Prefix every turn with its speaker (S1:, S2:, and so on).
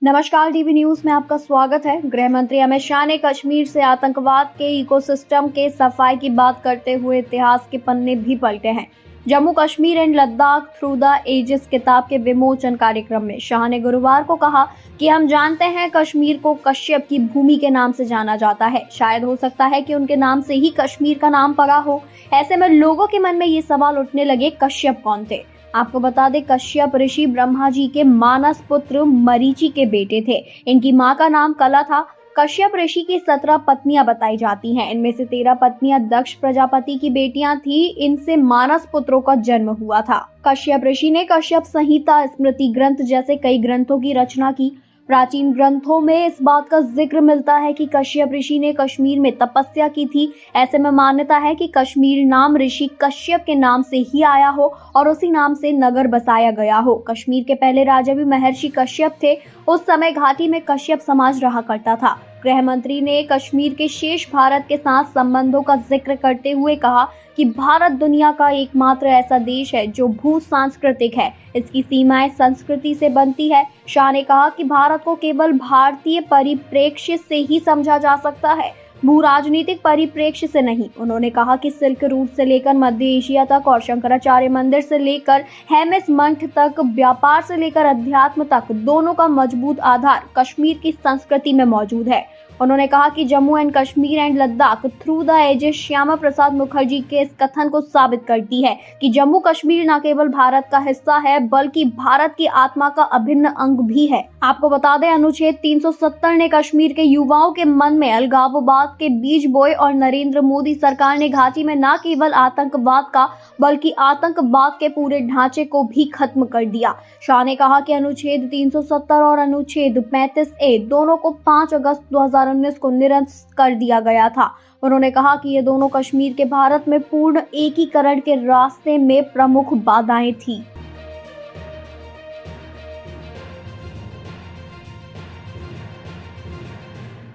S1: नमस्कार, dB news में आपका स्वागत है। गृह मंत्री अमित शाह ने कश्मीर से आतंकवाद के इकोसिस्टम के सफाई की बात करते हुए इतिहास के पन्ने भी पलटे हैं। Jammu Kashmir and Ladakh through the ages किताब के विमोचन कार्यक्रम में शाह ने गुरुवार को कहा कि हम जानते हैं कश्मीर को कश्यप की भूमि के नाम से जाना जाता है। शायद हो सकता है कि उनके नाम से ही कश्मीर का नाम पड़ा हो। ऐसे में लोगों के मन में ये सवाल उठने लगे, कश्यप कौन थे? आपको बता दें, कश्यप ऋषि ब्रह्मा जी के मानस पुत्र मरीचि के बेटे थे। इनकी मां का नाम कला था। कश्यप ऋषि की 17 पत्नियां बताई जाती हैं। इनमें से 13 पत्नियां दक्ष प्रजापति की बेटियां थी। इनसे मानस पुत्रों का जन्म हुआ था। कश्यप ऋषि ने कश्यप संहिता, स्मृति ग्रंथ जैसे कई ग्रंथों की रचना की। प्राचीन ग्रंथों में इस बात का जिक्र मिलता है कि कश्यप ऋषि ने कश्मीर में तपस्या की थी। ऐसे में मान्यता है कि कश्मीर नाम ऋषि कश्यप के नाम से ही आया हो और उसी नाम से नगर बसाया गया हो। कश्मीर के पहले राजा भी महर्षि कश्यप थे। उस समय घाटी में कश्यप समाज रहा करता था। गृह मंत्री ने कश्मीर के शेष भारत के साथ संबंधों का जिक्र करते हुए कहा कि भारत दुनिया का एकमात्र ऐसा देश है जो भू सांस्कृतिक है। इसकी सीमाएं संस्कृति से बनती है। शाह ने कहा कि भारत को केवल भारतीय परिप्रेक्ष्य से ही समझा जा सकता है, भू राजनीतिक परिप्रेक्ष्य से नहीं। उन्होंने कहा कि सिल्क रूट से लेकर मध्य एशिया तक और शंकराचार्य मंदिर से लेकर हेमिस मंठ तक, व्यापार से लेकर अध्यात्म तक, दोनों का मजबूत आधार कश्मीर की संस्कृति में मौजूद है। उन्होंने कहा कि Jammu and Kashmir and Ladakh through the ages Shyama Prasad Mukherjee के इस कथन को साबित करती है कि जम्मू कश्मीर न केवल भारत का हिस्सा है बल्कि भारत की आत्मा का अभिन्न अंग भी है। आपको बता दें, अनुच्छेद 370 ने कश्मीर के युवाओं के मन में अलगाववाद के बीज बोए और नरेंद्र मोदी सरकार ने घाटी में न केवल आतंकवाद का बल्कि आतंकवाद के पूरे ढांचे को भी खत्म कर दिया। शाह ने कहा कि अनुच्छेद 370 और अनुच्छेद 35A दोनों को 5 अगस्त 2019 को निरस्त कर दिया गया था। उन्होंने कहा कि ये दोनों कश्मीर के भारत में पूर्ण एकीकरण के रास्ते में प्रमुख बाधाएं थी।